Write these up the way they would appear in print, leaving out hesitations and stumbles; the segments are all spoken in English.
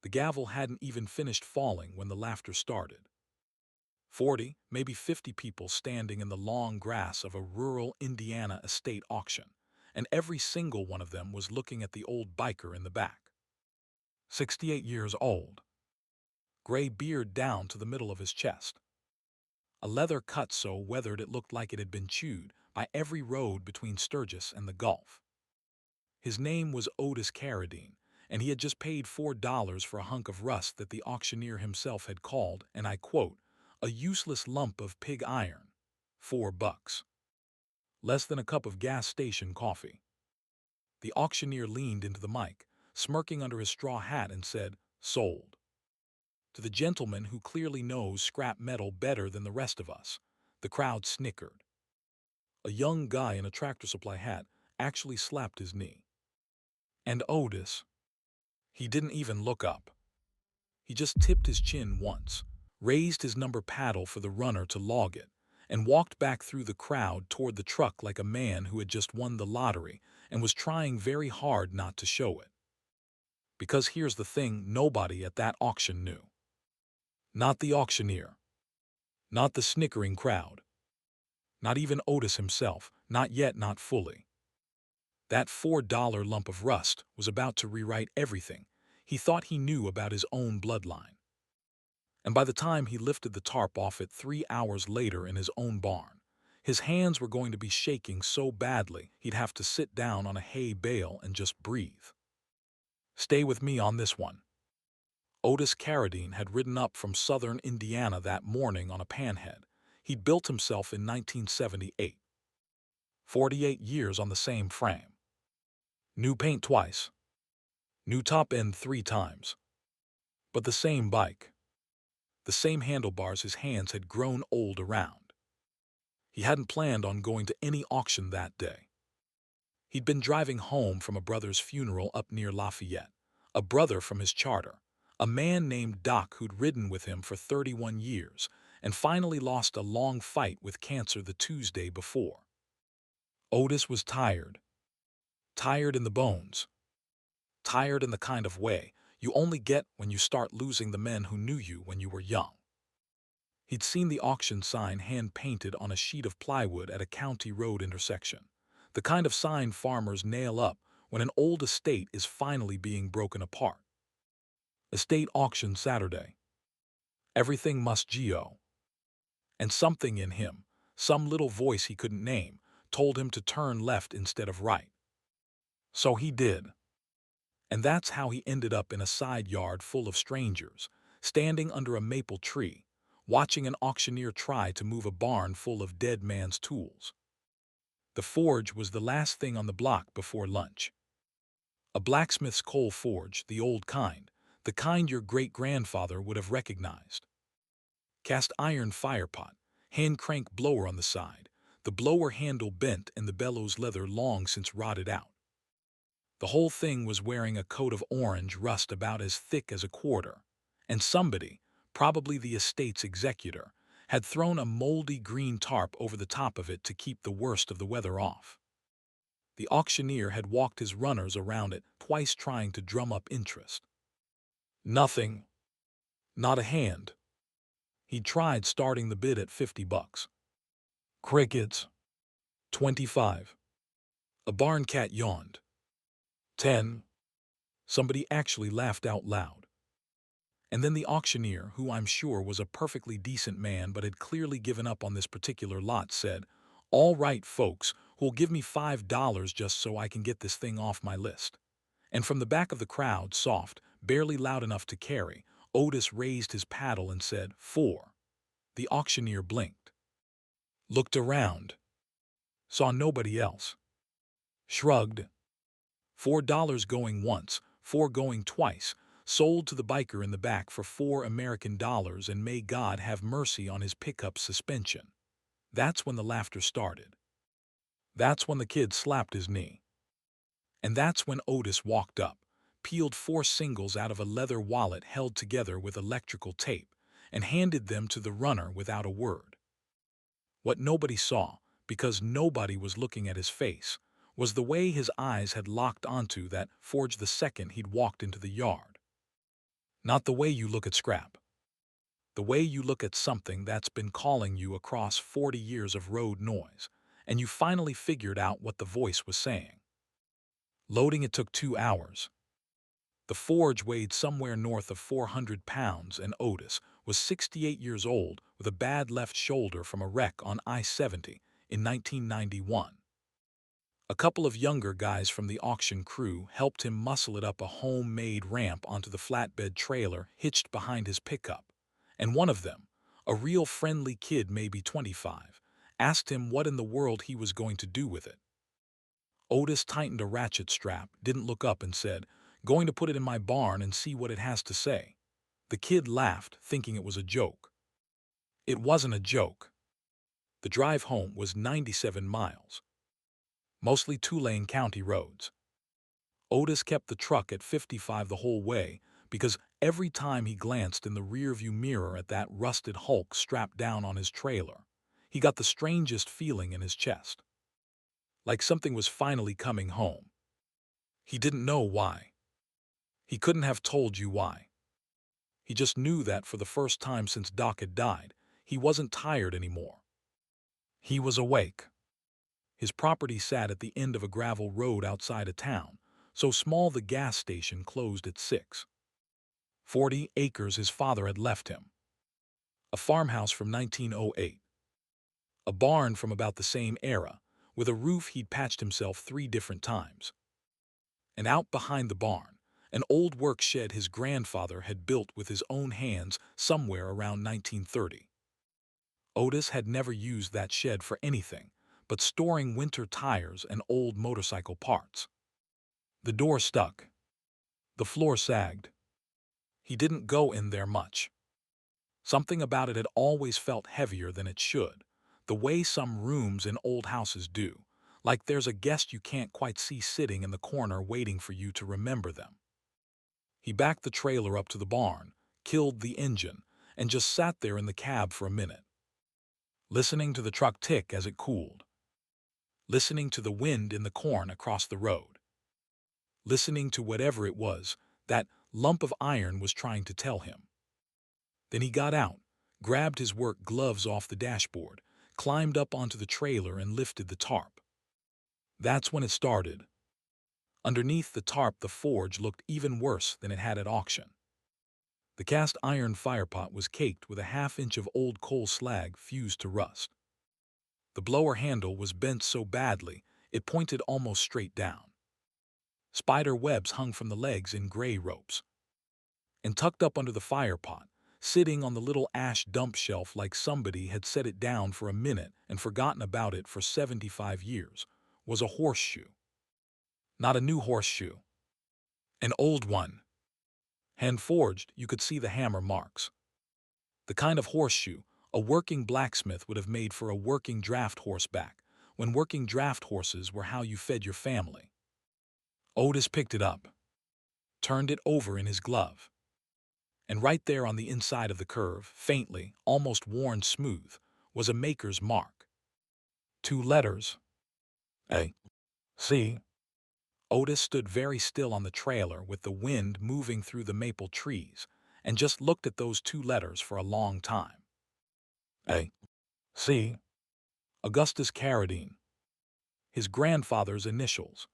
The gavel hadn't even finished falling when the laughter started. 40, maybe 50 people standing in the long grass of a rural Indiana estate auction, and every single one of them was looking at the old biker in the back. 68 years old, gray beard down to the middle of his chest, a leather cut so weathered it looked like it had been chewed by every road between Sturgis and the Gulf. His name was Otis Carradine, and he had just paid $4 for a hunk of rust that the auctioneer himself had called, and I quote, a useless lump of pig iron. $4. Less than a cup of gas station coffee. The auctioneer leaned into the mic, smirking under his straw hat, and said, sold. To the gentleman who clearly knows scrap metal better than the rest of us. The crowd snickered. A young guy in a Tractor Supply hat actually slapped his knee. And Otis, he didn't even look up. He just tipped his chin once, raised his number paddle for the runner to log it, and walked back through the crowd toward the truck like a man who had just won the lottery and was trying very hard not to show it. Because here's the thing nobody at that auction knew. Not the auctioneer. Not the snickering crowd. Not even Otis himself, not yet, not fully. That $4 lump of rust was about to rewrite everything he thought he knew about his own bloodline. And by the time he lifted the tarp off it 3 hours later in his own barn, his hands were going to be shaking so badly he'd have to sit down on a hay bale and just breathe. Stay with me on this one. Otis Carradine had ridden up from southern Indiana that morning on a panhead. He'd built himself in 1978. 48 years on the same frame. New paint twice. New top end 3 times. But the same bike. The same handlebars his hands had grown old around. He hadn't planned on going to any auction that day. He'd been driving home from a brother's funeral up near Lafayette, a brother from his charter, a man named Doc who'd ridden with him for 31 years and finally lost a long fight with cancer the Tuesday before. Otis was tired. Tired in the bones. Tired in the kind of way you only get when you start losing the men who knew you when you were young. He'd seen the auction sign hand-painted on a sheet of plywood at a county road intersection, the kind of sign farmers nail up when an old estate is finally being broken apart. Estate auction Saturday. Everything must go. And something in him, some little voice he couldn't name, told him to turn left instead of right. So he did. And that's how he ended up in a side yard full of strangers, standing under a maple tree, watching an auctioneer try to move a barn full of dead man's tools. The forge was the last thing on the block before lunch. A blacksmith's coal forge, the old kind, the kind your great-grandfather would have recognized. Cast iron firepot, hand crank blower on the side, the blower handle bent and the bellows leather long since rotted out. The whole thing was wearing a coat of orange rust about as thick as a quarter, and somebody, probably the estate's executor, had thrown a moldy green tarp over the top of it to keep the worst of the weather off. The auctioneer had walked his runners around it twice trying to drum up interest. Nothing. Not a hand. He tried starting the bid at $50. Crickets. 25. A barn cat yawned. 10. Somebody actually laughed out loud. And then the auctioneer, who I'm sure was a perfectly decent man but had clearly given up on this particular lot, said, "All right, folks, who'll give me $5 just so I can get this thing off my list." And from the back of the crowd, soft, barely loud enough to carry, Otis raised his paddle and said, "4." The auctioneer blinked. Looked around. Saw nobody else. Shrugged. $4 going once, 4 going twice, sold to the biker in the back for $4 and may God have mercy on his pickup suspension. That's when the laughter started. That's when the kid slapped his knee. And that's when Otis walked up, peeled 4 singles out of a leather wallet held together with electrical tape, and handed them to the runner without a word. What nobody saw, because nobody was looking at his face, was the way his eyes had locked onto that forge the second he'd walked into the yard. Not the way you look at scrap. The way you look at something that's been calling you across 40 years of road noise, and you finally figured out what the voice was saying. Loading it took 2 hours. The forge weighed somewhere north of 400 pounds, and Otis was 68 years old with a bad left shoulder from a wreck on I-70 in 1991. A couple of younger guys from the auction crew helped him muscle it up a homemade ramp onto the flatbed trailer hitched behind his pickup, and one of them, a real friendly kid maybe 25, asked him what in the world he was going to do with it. Otis tightened a ratchet strap, didn't look up, and said, "Going to put it in my barn and see what it has to say." The kid laughed, thinking it was a joke. It wasn't a joke. The drive home was 97 miles, mostly two-lane county roads. Otis kept the truck at 55 the whole way because every time he glanced in the rearview mirror at that rusted hulk strapped down on his trailer, he got the strangest feeling in his chest. Like something was finally coming home. He didn't know why. He couldn't have told you why. He just knew that for the first time since Doc had died, he wasn't tired anymore. He was awake. His property sat at the end of a gravel road outside a town, so small the gas station closed at 6. 40 acres his father had left him. A farmhouse from 1908. A barn from about the same era, with a roof he'd patched himself 3 different times. And out behind the barn, an old work shed his grandfather had built with his own hands somewhere around 1930. Otis had never used that shed for anything but storing winter tires and old motorcycle parts. The door stuck. The floor sagged. He didn't go in there much. Something about it had always felt heavier than it should, the way some rooms in old houses do, like there's a guest you can't quite see sitting in the corner waiting for you to remember them. He backed the trailer up to the barn, killed the engine, and just sat there in the cab for a minute, listening to the truck tick as it cooled, listening to the wind in the corn across the road, listening to whatever it was that lump of iron was trying to tell him. Then he got out, grabbed his work gloves off the dashboard, climbed up onto the trailer and lifted the tarp. That's when it started. Underneath the tarp, the forge looked even worse than it had at auction. The cast iron firepot was caked with a half-inch of old coal slag fused to rust. The blower handle was bent so badly it pointed almost straight down. Spider webs hung from the legs in gray ropes. And tucked up under the firepot, sitting on the little ash dump shelf like somebody had set it down for a minute and forgotten about it for 75 years, was a horseshoe. Not a new horseshoe. An old one. Hand-forged, you could see the hammer marks. The kind of horseshoe a working blacksmith would have made for a working draft horse back, when working draft horses were how you fed your family. Otis picked it up, turned it over in his glove. And right there on the inside of the curve, faintly, almost worn smooth, was a maker's mark. 2 letters. A. C. Otis stood very still on the trailer with the wind moving through the maple trees and just looked at those 2 letters for a long time. A. C. Augustus Carradine. His grandfather's initials.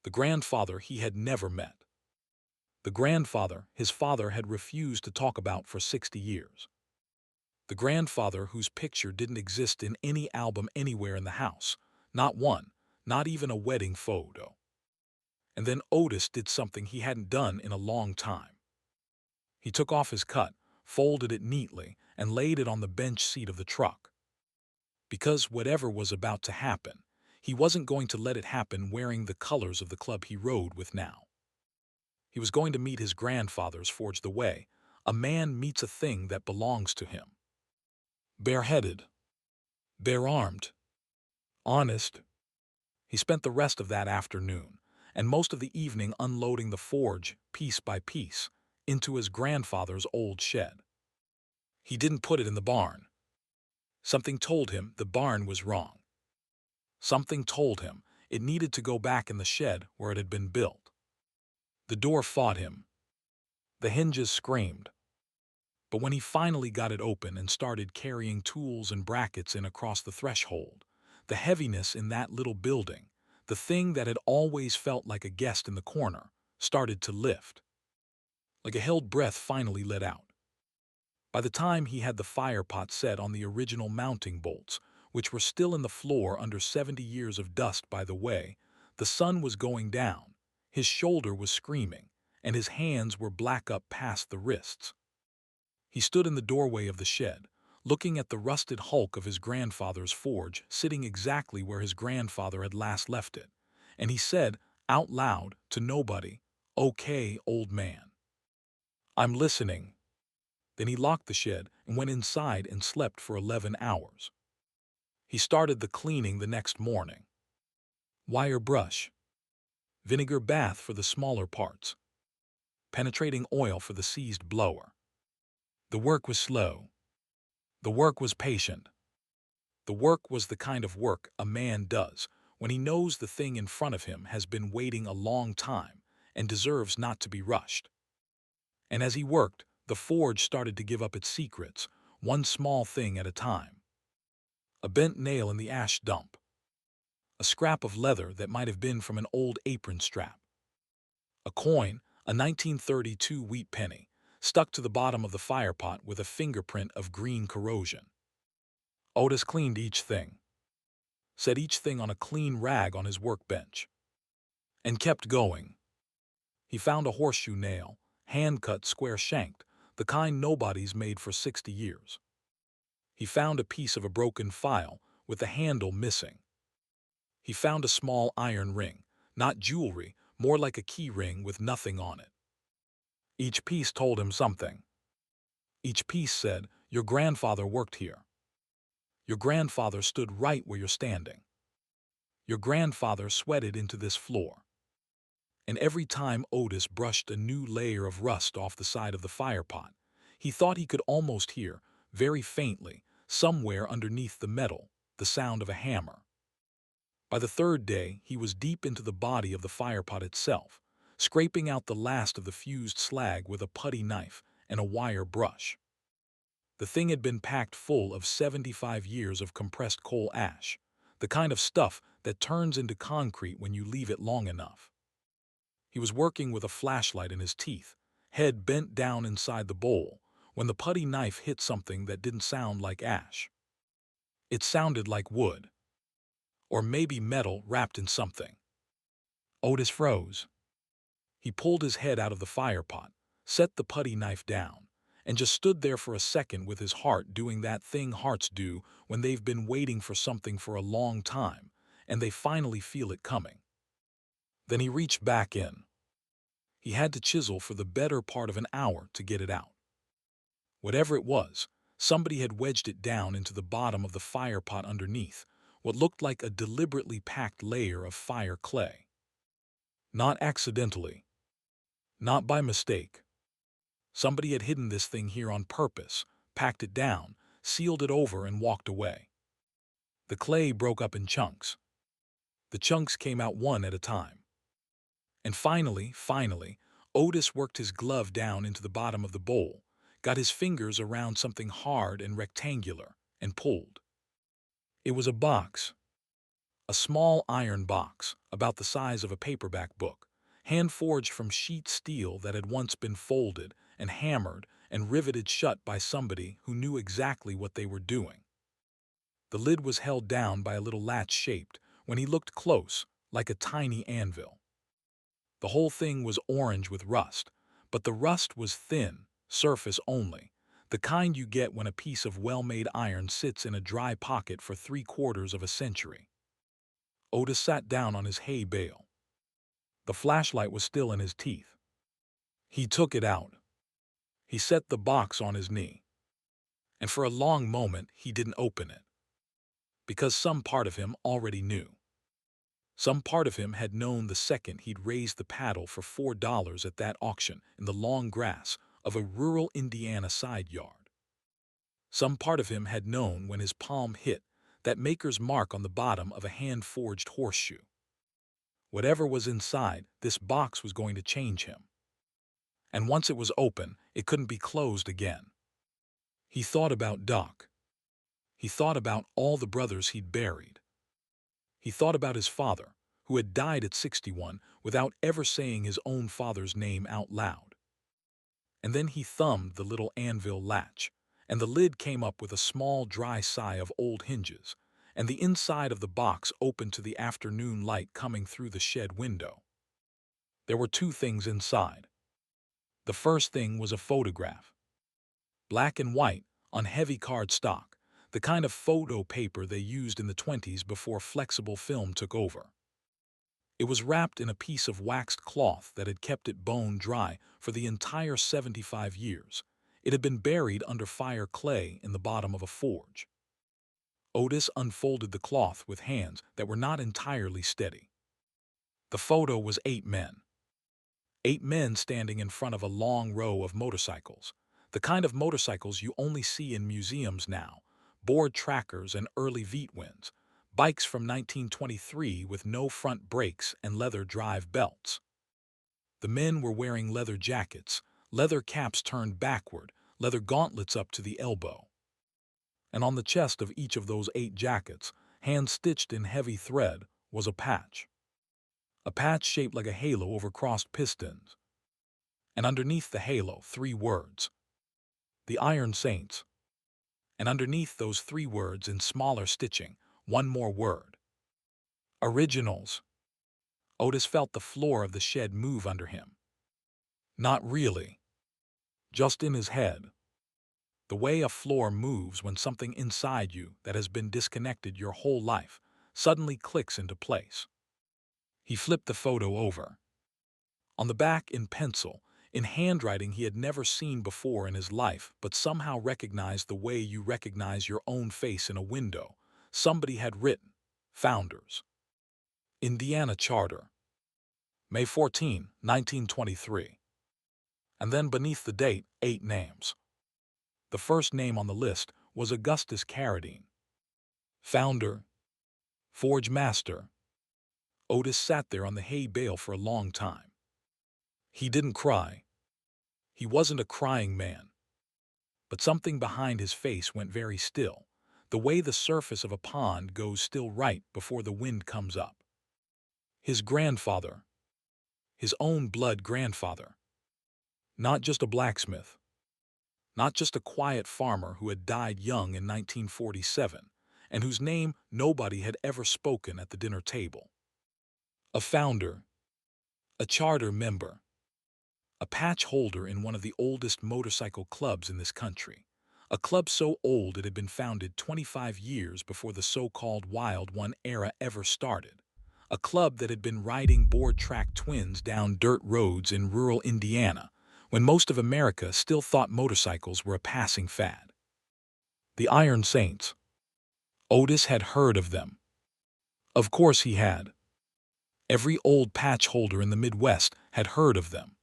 The grandfather he had never met. The grandfather his father had refused to talk about for 60 years. The grandfather whose picture didn't exist in any album anywhere in the house, not one, not even a wedding photo. And then Otis did something he hadn't done in a long time. He took off his cut, folded it neatly, and laid it on the bench seat of the truck. Because whatever was about to happen, he wasn't going to let it happen wearing the colors of the club he rode with now. He was going to meet his grandfather's forge the way a man meets a thing that belongs to him. Bareheaded. Bare-armed. Honest. He spent the rest of that afternoon, and most of the evening unloading the forge, piece by piece, into his grandfather's old shed. He didn't put it in the barn. Something told him the barn was wrong. Something told him it needed to go back in the shed where it had been built. The door fought him. The hinges screamed. But when he finally got it open and started carrying tools and brackets in across the threshold, the heaviness in that little building, the thing that had always felt like a guest in the corner, started to lift. Like a held breath finally let out. By the time he had the fire pot set on the original mounting bolts, which were still in the floor under 70 years of dust by the way, the sun was going down, his shoulder was screaming, and his hands were black up past the wrists. He stood in the doorway of the shed, looking at the rusted hulk of his grandfather's forge sitting exactly where his grandfather had last left it, and he said, out loud, to nobody, "Okay, old man. I'm listening." Then he locked the shed and went inside and slept for 11 hours. He started the cleaning the next morning. Wire brush, vinegar bath for the smaller parts, penetrating oil for the seized blower. The work was slow. The work was patient. The work was the kind of work a man does when he knows the thing in front of him has been waiting a long time and deserves not to be rushed. And as he worked, the forge started to give up its secrets, one small thing at a time. A bent nail in the ash dump. A scrap of leather that might have been from an old apron strap. A coin, a 1932 wheat penny, stuck to the bottom of the fire pot with a fingerprint of green corrosion. Otis cleaned each thing, set each thing on a clean rag on his workbench, and kept going. He found a horseshoe nail, hand-cut square-shanked, the kind nobody's made for 60 years. He found a piece of a broken file with the handle missing. He found a small iron ring, not jewelry, more like a key ring with nothing on it. Each piece told him something. Each piece said, "Your grandfather worked here. Your grandfather stood right where you're standing. Your grandfather sweated into this floor." And every time Otis brushed a new layer of rust off the side of the fire pot, he thought he could almost hear, very faintly, somewhere underneath the metal, the sound of a hammer. By the third day, he was deep into the body of the fire pot itself, scraping out the last of the fused slag with a putty knife and a wire brush. The thing had been packed full of 75 years of compressed coal ash, the kind of stuff that turns into concrete when you leave it long enough. He was working with a flashlight in his teeth, head bent down inside the bowl, when the putty knife hit something that didn't sound like ash. It sounded like wood. Or maybe metal wrapped in something. Otis froze. He pulled his head out of the fire pot, set the putty knife down, and just stood there for a second with his heart doing that thing hearts do when they've been waiting for something for a long time, and they finally feel it coming. Then he reached back in. He had to chisel for the better part of an hour to get it out. Whatever it was, somebody had wedged it down into the bottom of the fire pot underneath, what looked like a deliberately packed layer of fire clay. Not accidentally. Not by mistake. Somebody had hidden this thing here on purpose, packed it down, sealed it over, and walked away. The clay broke up in chunks. The chunks came out one at a time. And finally, Otis worked his glove down into the bottom of the bowl, got his fingers around something hard and rectangular, and pulled. It was a box. A small iron box, about the size of a paperback book, hand-forged from sheet steel that had once been folded and hammered and riveted shut by somebody who knew exactly what they were doing. The lid was held down by a little latch shaped, when he looked close, like a tiny anvil. The whole thing was orange with rust, but the rust was thin, surface only, the kind you get when a piece of well-made iron sits in a dry pocket for 3/4 of a century. Otis sat down on his hay bale. The flashlight was still in his teeth. He took it out. He set the box on his knee. And for a long moment he didn't open it. Because some part of him already knew. Some part of him had known the second he'd raised the paddle for $4 at that auction in the long grass of a rural Indiana side yard. Some part of him had known when his palm hit that maker's mark on the bottom of a hand-forged horseshoe. Whatever was inside, this box was going to change him. And once it was open, it couldn't be closed again. He thought about Doc. He thought about all the brothers he'd buried. He thought about his father, who had died at 61 without ever saying his own father's name out loud. And then he thumbed the little anvil latch, and the lid came up with a small dry sigh of old hinges, and the inside of the box opened to the afternoon light coming through the shed window. There were two things inside. The first thing was a photograph. Black and white, on heavy cardstock, the kind of photo paper they used in the 20s before flexible film took over. It was wrapped in a piece of waxed cloth that had kept it bone dry for the entire 75 years. It had been buried under fire clay in the bottom of a forge. Otis unfolded the cloth with hands that were not entirely steady. The photo was 8 men. 8 men standing in front of a long row of motorcycles, the kind of motorcycles you only see in museums now, bored trackers and early Vitwins, bikes from 1923 with no front brakes and leather drive belts. The men were wearing leather jackets, leather caps turned backward, leather gauntlets up to the elbow. And on the chest of each of those 8 jackets, hand-stitched in heavy thread, was a patch. A patch shaped like a halo over crossed pistons. And underneath the halo, 3 words. The Iron Saints. And underneath those 3 words in smaller stitching, one more word. Originals. Otis felt the floor of the shed move under him. Not really. Just in his head. The way a floor moves when something inside you that has been disconnected your whole life suddenly clicks into place. He flipped the photo over. On the back, in pencil, in handwriting he had never seen before in his life but somehow recognized the way you recognize your own face in a window, somebody had written, Founders. Indiana Charter. May 14, 1923. And then beneath the date, 8 names. The first name on the list was Augustus Carradine. Founder. Forge Master. Otis sat there on the hay bale for a long time. He didn't cry. He wasn't a crying man. But something behind his face went very still, the way the surface of a pond goes still right before the wind comes up. His grandfather. His own blood grandfather. Not just a blacksmith. Not just a quiet farmer who had died young in 1947, and whose name nobody had ever spoken at the dinner table. A founder. A charter member. A patch holder in one of the oldest motorcycle clubs in this country. A club so old it had been founded 25 years before the so-called Wild One era ever started. A club that had been riding board-track twins down dirt roads in rural Indiana, when most of America still thought motorcycles were a passing fad. The Iron Saints. Otis had heard of them. Of course he had. Every old patch holder in the Midwest had heard of them.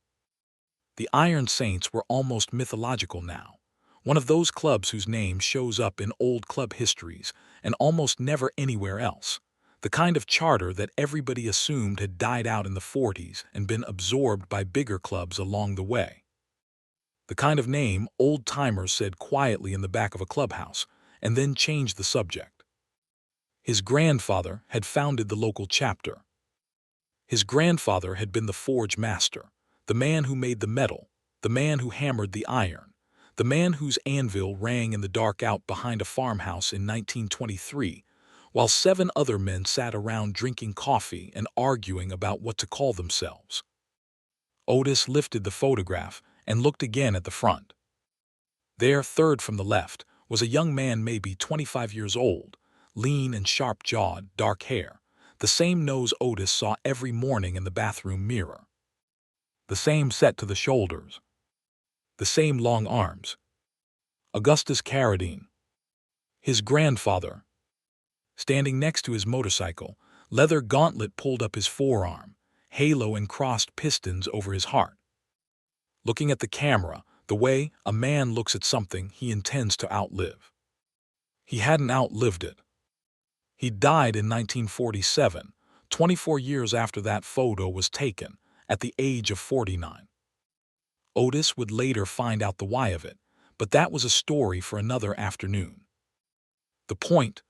The Iron Saints were almost mythological now, one of those clubs whose name shows up in old club histories and almost never anywhere else, the kind of charter that everybody assumed had died out in the 40s and been absorbed by bigger clubs along the way. The kind of name old-timers said quietly in the back of a clubhouse and then changed the subject. His grandfather had founded the local chapter. His grandfather had been the forge master, the man who made the metal, the man who hammered the iron, the man whose anvil rang in the dark out behind a farmhouse in 1923, while 7 other men sat around drinking coffee and arguing about what to call themselves. Otis lifted the photograph and looked again at the front. There, third from the left, was a young man maybe 25 years old, lean and sharp-jawed, dark hair, the same nose Otis saw every morning in the bathroom mirror. The same set to the shoulders. The same long arms. Augustus Carradine. His grandfather. Standing next to his motorcycle, leather gauntlet pulled up his forearm, halo and crossed pistons over his heart. Looking at the camera, the way a man looks at something he intends to outlive. He hadn't outlived it. He died in 1947, 24 years after that photo was taken, at the age of 49. Otis would later find out the why of it, but that was a story for another afternoon. The point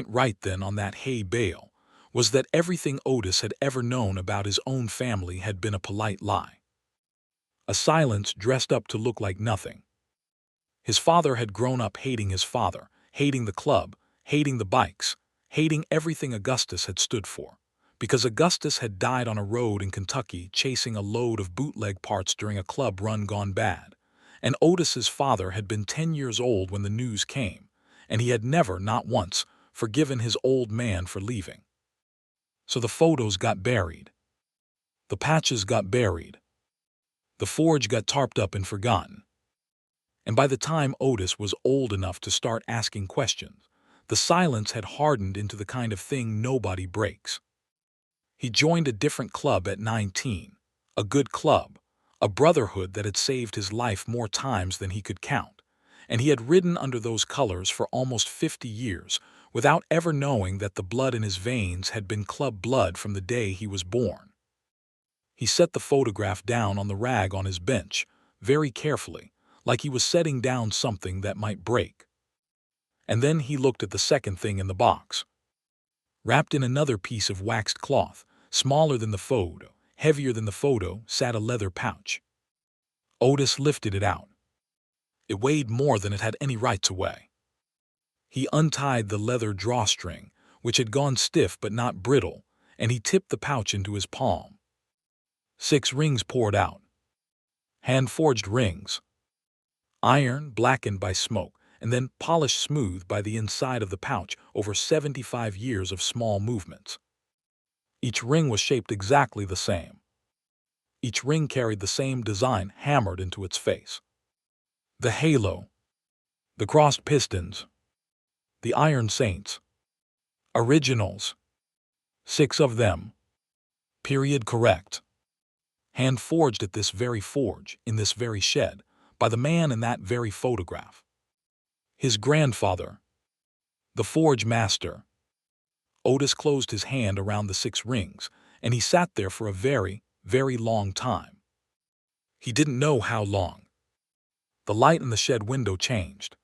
right then on that hay bale, was that everything Otis had ever known about his own family had been a polite lie. A silence dressed up to look like nothing. His father had grown up hating his father, hating the club, hating the bikes, hating everything Augustus had stood for, because Augustus had died on a road in Kentucky chasing a load of bootleg parts during a club run gone bad, and Otis's father had been 10 years old when the news came, and he had never, not once, forgiven his old man for leaving. So the photos got buried. The patches got buried. The forge got tarped up and forgotten. And by the time Otis was old enough to start asking questions, the silence had hardened into the kind of thing nobody breaks. He joined a different club at 19, a good club, a brotherhood that had saved his life more times than he could count, and he had ridden under those colors for almost 50 years without ever knowing that the blood in his veins had been club blood from the day he was born. He set the photograph down on the rag on his bench, very carefully, like he was setting down something that might break. And then he looked at the second thing in the box. Wrapped in another piece of waxed cloth, smaller than the photo, heavier than the photo, sat a leather pouch. Otis lifted it out. It weighed more than it had any right to weigh. He untied the leather drawstring, which had gone stiff but not brittle, and he tipped the pouch into his palm. 6 rings poured out. Hand-forged rings. Iron blackened by smoke, and then polished smooth by the inside of the pouch over 75 years of small movements. Each ring was shaped exactly the same. Each ring carried the same design hammered into its face. The halo. The crossed pistons. The iron saints. Originals. 6 of them. Period correct. Hand-forged at this very forge, in this very shed, by the man in that very photograph. His grandfather. The forge master. Otis closed his hand around the 6 rings, and he sat there for a very, very long time. He didn't know how long. The light in the shed window changed.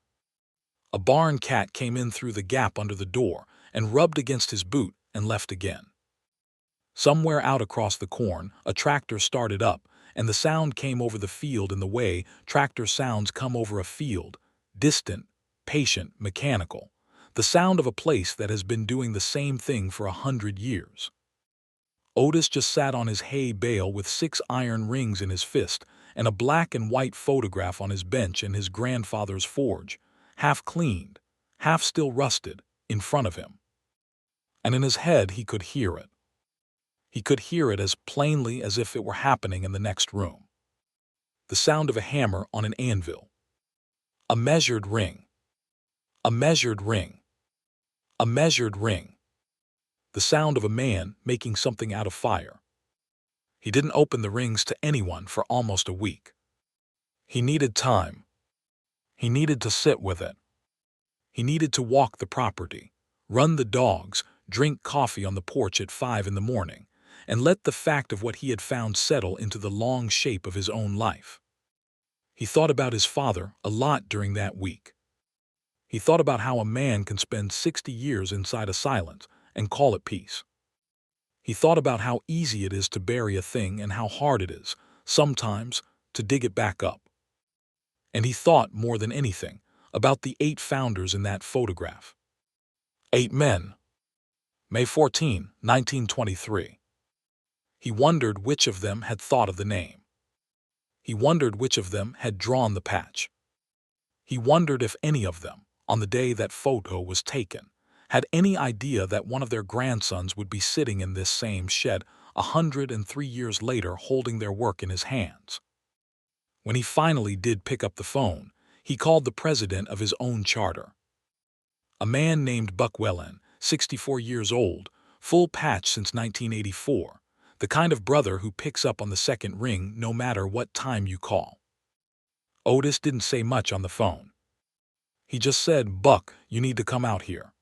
A barn cat came in through the gap under the door and rubbed against his boot and left again. Somewhere out across the corn, a tractor started up, and the sound came over the field in the way tractor sounds come over a field, distant, patient, mechanical, the sound of a place that has been doing the same thing for 100 years. Otis just sat on his hay bale with 6 iron rings in his fist and a black and white photograph on his bench in his grandfather's forge, half cleaned, half still rusted, in front of him. And in his head he could hear it. He could hear it as plainly as if it were happening in the next room. The sound of a hammer on an anvil. A measured ring. A measured ring. A measured ring. The sound of a man making something out of fire. He didn't open the rings to anyone for almost a week. He needed time. He needed to sit with it. He needed to walk the property, run the dogs, drink coffee on the porch at 5 in the morning, and let the fact of what he had found settle into the long shape of his own life. He thought about his father a lot during that week. He thought about how a man can spend 60 years inside a silence and call it peace. He thought about how easy it is to bury a thing and how hard it is, sometimes, to dig it back up. And he thought, more than anything, about the 8 founders in that photograph. 8 men. May 14, 1923. He wondered which of them had thought of the name. He wondered which of them had drawn the patch. He wondered if any of them, on the day that photo was taken, had any idea that one of their grandsons would be sitting in this same shed 103 years later holding their work in his hands. When he finally did pick up the phone, he called the president of his own charter. A man named Buck Wellen, 64 years old, full patch since 1984, the kind of brother who picks up on the second ring no matter what time you call. Otis didn't say much on the phone. He just said, "Buck, you need to come out here.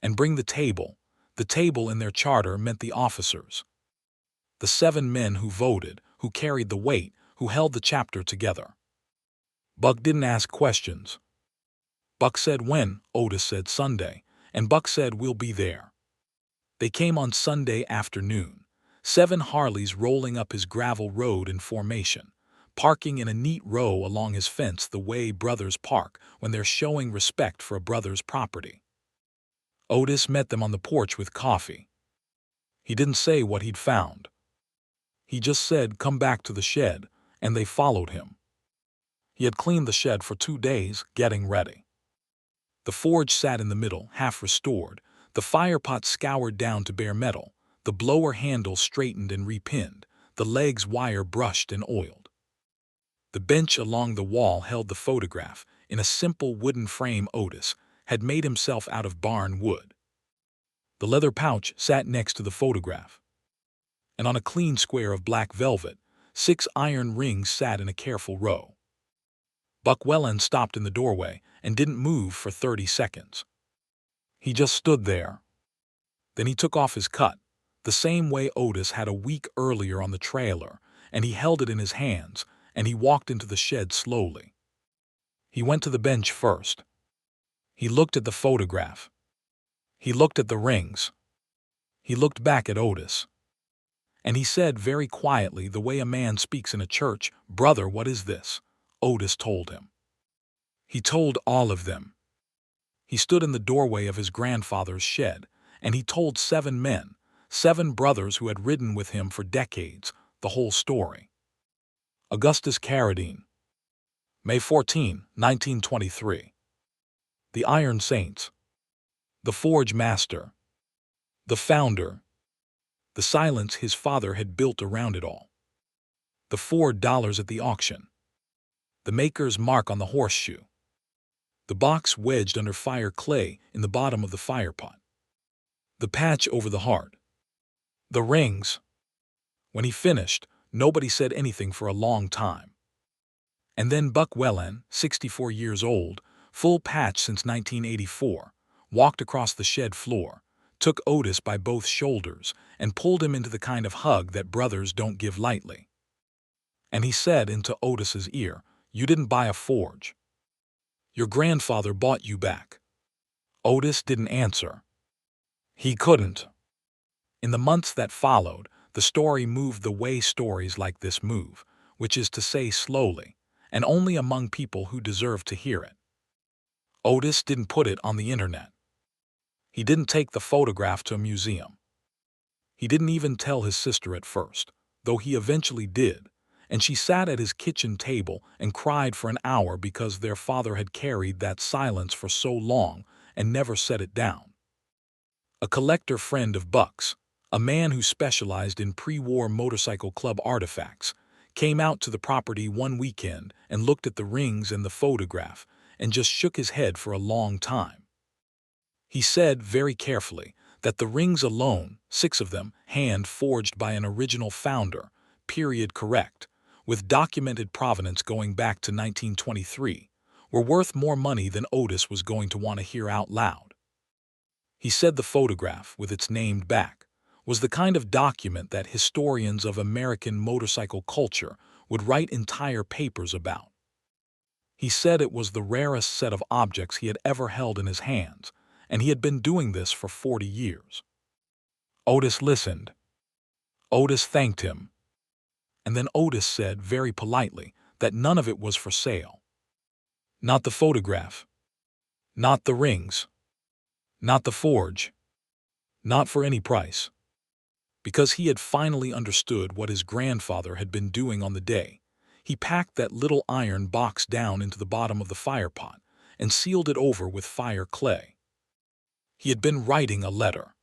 And bring the table." The table in their charter meant the officers. The 7 men who voted, who carried the weight, who held the chapter together. Buck didn't ask questions. Buck said when, Otis said Sunday, and Buck said we'll be there. They came on Sunday afternoon, 7 Harleys rolling up his gravel road in formation, parking in a neat row along his fence the way brothers park when they're showing respect for a brother's property. Otis met them on the porch with coffee. He didn't say what he'd found. He just said, "Come back to the shed," and they followed him. He had cleaned the shed for 2 days, getting ready. The forge sat in the middle, half restored, the firepot scoured down to bare metal, the blower handle straightened and repinned, the legs wire brushed and oiled. The bench along the wall held the photograph in a simple wooden frame Otis had made himself out of barn wood. The leather pouch sat next to the photograph, and on a clean square of black velvet, 6 iron rings sat in a careful row. Buck Whelan stopped in the doorway and didn't move for 30 seconds. He just stood there. Then he took off his cut, the same way Otis had a week earlier on the trailer, and he held it in his hands, and he walked into the shed slowly. He went to the bench first. He looked at the photograph. He looked at the rings. He looked back at Otis. And he said very quietly, the way a man speaks in a church, "Brother, what is this?" Otis told him. He told all of them. He stood in the doorway of his grandfather's shed, and he told 7 men, 7 brothers who had ridden with him for decades, the whole story. Augustus Carradine. May 14, 1923. The Iron Saints. The Forge Master. The Founder. The silence his father had built around it all. The $4 at the auction. The maker's mark on the horseshoe. The box wedged under fire clay in the bottom of the firepot. The patch over the heart. The rings. When he finished, nobody said anything for a long time. And then Buck Whelan, 64 years old, full patch since 1984, walked across the shed floor, took Otis by both shoulders, and pulled him into the kind of hug that brothers don't give lightly. And he said into Otis's ear, "You didn't buy a forge. Your grandfather bought you back." Otis didn't answer. He couldn't. In the months that followed, the story moved the way stories like this move, which is to say slowly, and only among people who deserve to hear it. Otis didn't put it on the internet. He didn't take the photograph to a museum. He didn't even tell his sister at first, though he eventually did, and she sat at his kitchen table and cried for an hour because their father had carried that silence for so long and never set it down. A collector friend of Buck's, a man who specialized in pre-war motorcycle club artifacts, came out to the property one weekend and looked at the rings and the photograph and just shook his head for a long time. He said very carefully that the rings alone, 6 of them, hand-forged by an original founder, period correct, with documented provenance going back to 1923, were worth more money than Otis was going to want to hear out loud. He said the photograph, with its named back, was the kind of document that historians of American motorcycle culture would write entire papers about. He said it was the rarest set of objects he had ever held in his hands, and he had been doing this for 40 years. Otis listened. Otis thanked him. And then Otis said very politely that none of it was for sale. Not the photograph. Not the rings. Not the forge. Not for any price. Because he had finally understood what his grandfather had been doing on the day, he packed that little iron box down into the bottom of the firepot and sealed it over with fire clay. He had been writing a letter.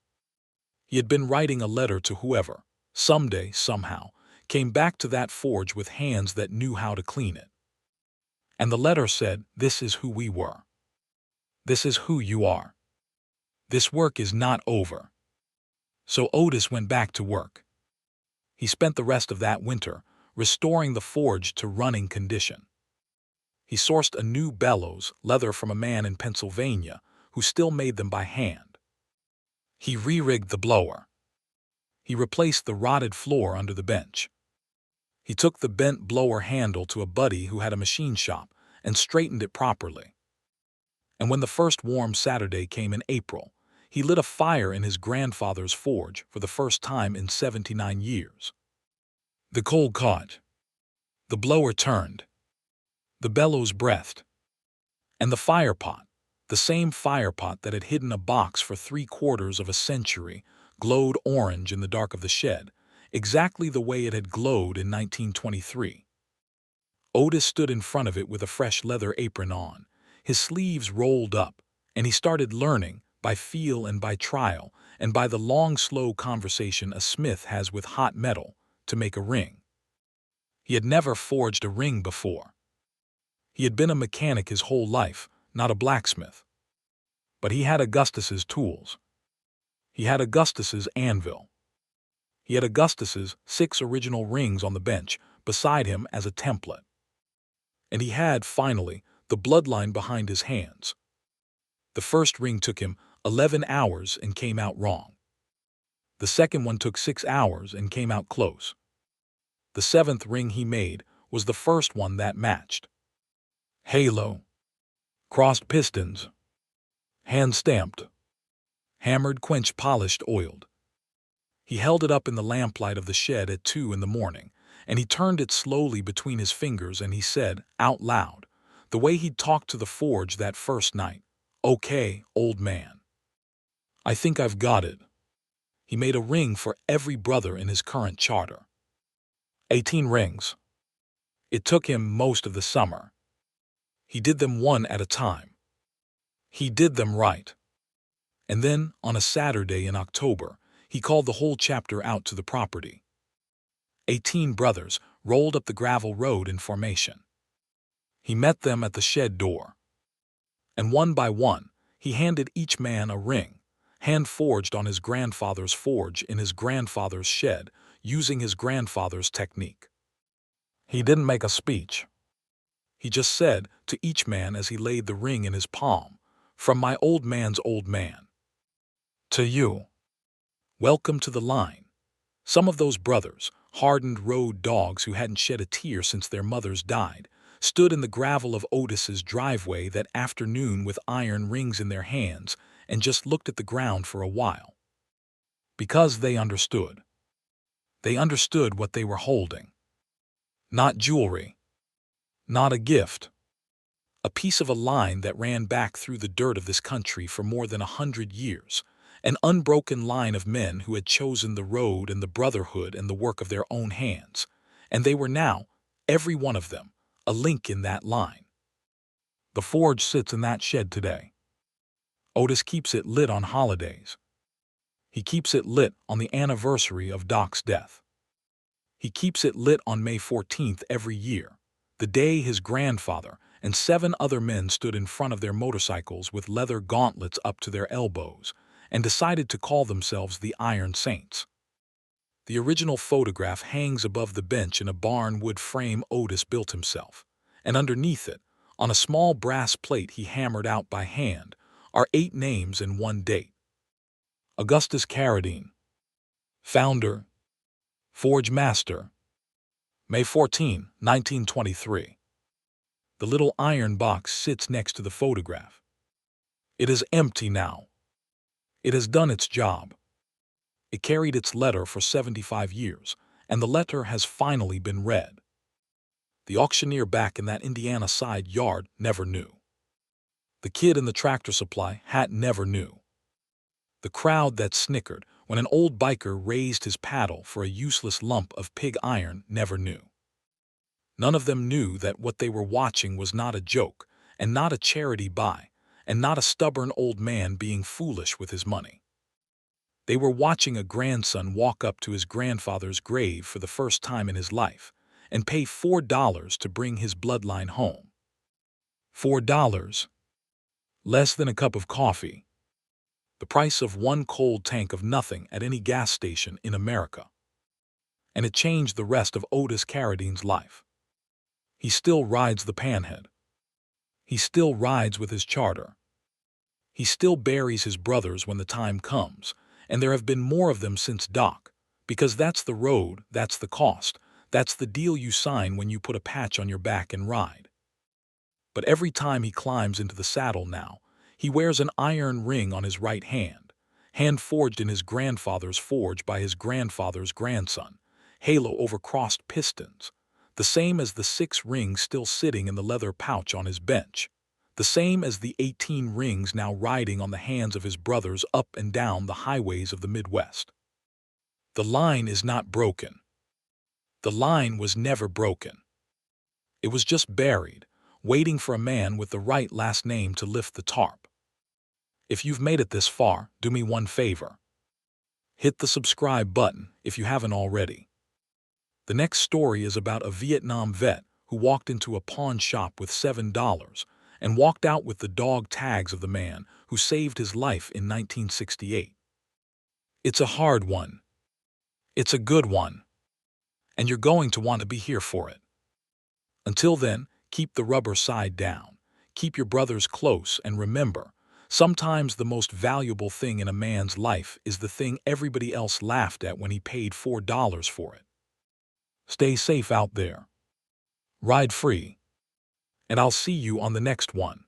He had been writing a letter to whoever, someday, somehow, came back to that forge with hands that knew how to clean it. And the letter said, "This is who we were. This is who you are. This work is not over." So Otis went back to work. He spent the rest of that winter restoring the forge to running condition. He sourced a new bellows, leather from a man in Pennsylvania who still made them by hand. He re-rigged the blower. He replaced the rotted floor under the bench. He took the bent blower handle to a buddy who had a machine shop and straightened it properly. And when the first warm Saturday came in April, he lit a fire in his grandfather's forge for the first time in 79 years. The coal caught. The blower turned. The bellows breathed. And the firepot, the same firepot that had hidden a box for 3/4 of a century, glowed orange in the dark of the shed, exactly the way it had glowed in 1923. Otis stood in front of it with a fresh leather apron on, his sleeves rolled up, and he started learning, by feel and by trial, and by the long, slow conversation a smith has with hot metal, to make a ring. He had never forged a ring before. He had been a mechanic his whole life, not a blacksmith. But he had Augustus's tools. He had Augustus's anvil. He had Augustus's 6 original rings on the bench beside him as a template. And he had, finally, the bloodline behind his hands. The first ring took him 11 hours and came out wrong. The second one took 6 hours and came out close. The 7th ring he made was the first one that matched. Halo. Crossed pistons. Hand-stamped. Hammered, quenched, polished, oiled. He held it up in the lamplight of the shed at 2 in the morning, and he turned it slowly between his fingers and he said, out loud, the way he'd talked to the forge that first night, "Okay, old man. I think I've got it." He made a ring for every brother in his current charter. 18 rings. It took him most of the summer. He did them one at a time. He did them right. And then, on a Saturday in October, he called the whole chapter out to the property. 18 brothers rolled up the gravel road in formation. He met them at the shed door. And one by one, he handed each man a ring, hand-forged on his grandfather's forge in his grandfather's shed, using his grandfather's technique. He didn't make a speech. He just said to each man as he laid the ring in his palm, "From my old man's old man. To you. Welcome to the line." Some of those brothers, hardened road dogs who hadn't shed a tear since their mothers died, stood in the gravel of Otis's driveway that afternoon with iron rings in their hands and just looked at the ground for a while. Because they understood. They understood what they were holding. Not jewelry. Not a gift. A piece of a line that ran back through the dirt of this country for more than 100 years, an unbroken line of men who had chosen the road and the brotherhood and the work of their own hands, and they were now, every one of them, a link in that line. The forge sits in that shed today. Otis keeps it lit on holidays. He keeps it lit on the anniversary of Doc's death. He keeps it lit on May 14th every year, the day his grandfather and 7 other men stood in front of their motorcycles with leather gauntlets up to their elbows and decided to call themselves the Iron Saints. The original photograph hangs above the bench in a barn wood frame Otis built himself, and underneath it, on a small brass plate he hammered out by hand, are 8 names and 1 date. Augustus Carradine. Founder. Forge Master. May 14, 1923. The little iron box sits next to the photograph. It is empty now. It has done its job. It carried its letter for 75 years, and the letter has finally been read. The auctioneer back in that Indiana side yard never knew. The kid in the tractor supply hat never knew. The crowd that snickered when an old biker raised his paddle for a useless lump of pig iron never knew. None of them knew that what they were watching was not a joke, and not a charity buy, and not a stubborn old man being foolish with his money. They were watching a grandson walk up to his grandfather's grave for the first time in his life and pay $4 to bring his bloodline home. $4. Less than a cup of coffee. The price of 1 cold tank of nothing at any gas station in America. And it changed the rest of Otis Carradine's life. He still rides the panhead. He still rides with his charter. He still buries his brothers when the time comes, and there have been more of them since Doc, because that's the road, that's the cost, That's the deal you sign when you put a patch on your back and ride. But every time he climbs into the saddle now, he wears an iron ring on his right hand forged in his grandfather's forge by his grandfather's grandson, halo over crossed pistons, the same as the 6 rings still sitting in the leather pouch on his bench, the same as the 18 rings now riding on the hands of his brothers up and down the highways of the Midwest. The line is not broken. The line was never broken. It was just buried, waiting for a man with the right last name to lift the tarp. If you've made it this far, do me one favor. Hit the subscribe button if you haven't already. The next story is about a Vietnam vet who walked into a pawn shop with $7 and walked out with the dog tags of the man who saved his life in 1968. It's a hard one. It's a good one. And you're going to want to be here for it. Until then, keep the rubber side down, keep your brothers close, and remember, sometimes the most valuable thing in a man's life is the thing everybody else laughed at when he paid $4 for it. Stay safe out there. Ride free. And I'll see you on the next one.